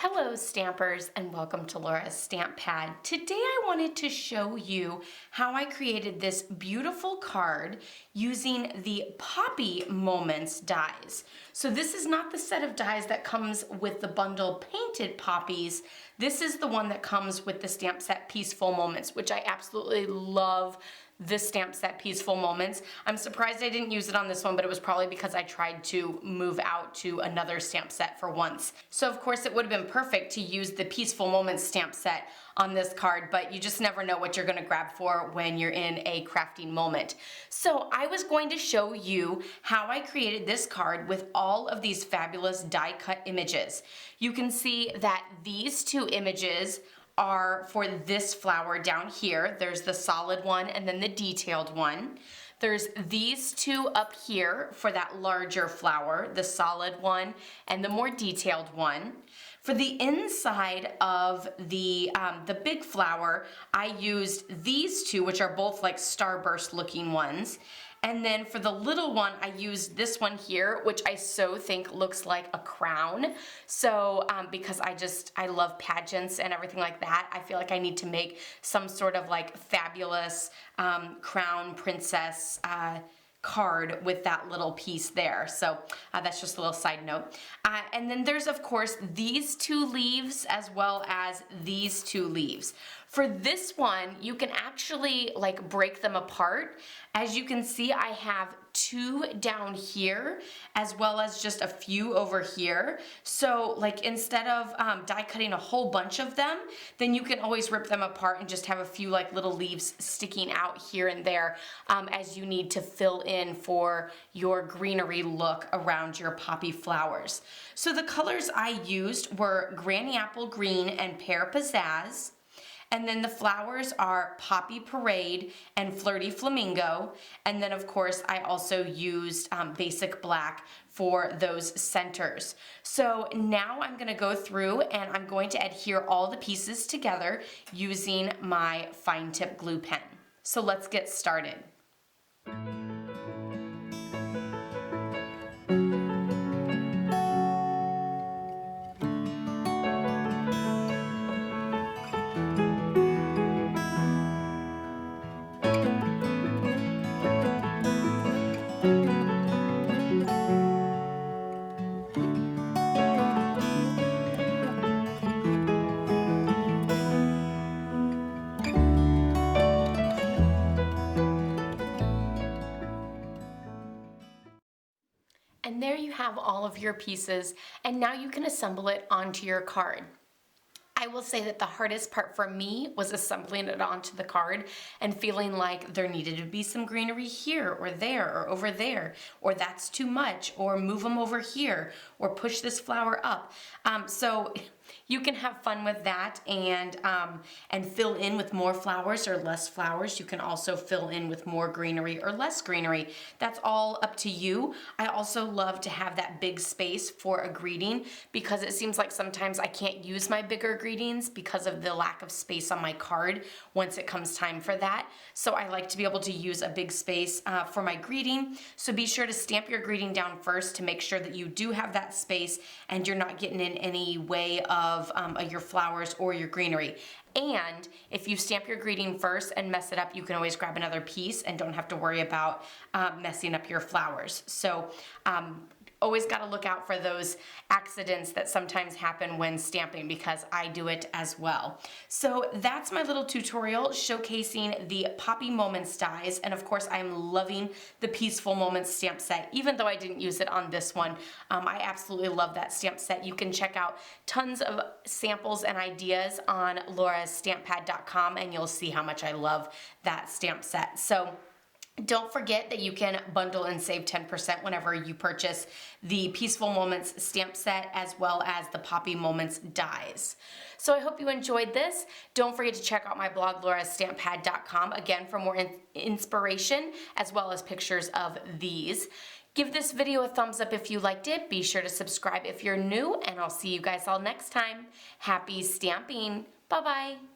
Hello Stampers and welcome to Laura's Stamp Pad. Today I wanted to show you how I created this beautiful card using the Poppy Moments dies. So this is not the set of dies that comes with the bundle painted poppies. This is the one that comes with the stamp set Peaceful Moments, which I absolutely love. This stamp set Peaceful Moments. I'm surprised I didn't use it on this one, but it was probably because I tried to move out to another stamp set for once. So of course it would have been perfect to use the Peaceful Moments stamp set on this card, but you just never know what you're gonna grab for when you're in a crafting moment. So I was going to show you how I created this card with all of these fabulous die cut images. You can see that these two images are for this flower down here. There's the solid one and then the detailed one. There's these two up here for that larger flower, the solid one and the more detailed one. For the inside of the big flower, I used these two, which are both like starburst looking ones. And then for the little one, I used this one here, which I so think looks like a crown. So because I love pageants and everything like that, I feel like I need to make some sort of like fabulous crown princess card with that little piece there. So that's just a little side note. And then there's of course these two leaves as well as these two leaves. For this one, you can actually like break them apart. As you can see, I have two down here as well as just a few over here. So like instead of die cutting a whole bunch of them, then you can always rip them apart and just have a few like little leaves sticking out here and there as you need to fill in for your greenery look around your poppy flowers. So the colors I used were Granny Apple Green and Pear Pizzazz. And then the flowers are Poppy Parade and Flirty Flamingo. And then of course I also used Basic Black for those centers. So now I'm gonna go through and I'm going to adhere all the pieces together using my fine tip glue pen. So let's get started. And there you have all of your pieces, and now you can assemble it onto your card. I will say that the hardest part for me was assembling it onto the card and feeling like there needed to be some greenery here or there or over there, or that's too much, or move them over here, or push this flower up. So you can have fun with that and fill in with more flowers or less flowers. You can also fill in with more greenery or less greenery. That's all up to you. I also love to have that big space for a greeting because it seems like sometimes I can't use my bigger greetings because of the lack of space on my card once it comes time for that. So I like to be able to use a big space for my greeting. So be sure to stamp your greeting down first to make sure that you do have that space and you're not getting in any way of your flowers or your greenery. And if you stamp your greeting first and mess it up, you can always grab another piece and don't have to worry about messing up your flowers. So always got to look out for those accidents that sometimes happen when stamping because I do it as well. So that's my little tutorial showcasing the Poppy Moments dies, and of course I'm loving the Peaceful Moments stamp set. Even though I didn't use it on this one, I absolutely love that stamp set. You can check out tons of samples and ideas on laurastamppad.com and you'll see how much I love that stamp set. So don't forget that you can bundle and save 10% whenever you purchase the Peaceful Moments stamp set as well as the Poppy Moments dies. So I hope you enjoyed this. Don't forget to check out my blog, laurastamppad.com, again for more inspiration as well as pictures of these. Give this video a thumbs up if you liked it. Be sure to subscribe if you're new, and I'll see you guys all next time. Happy stamping. Bye-bye.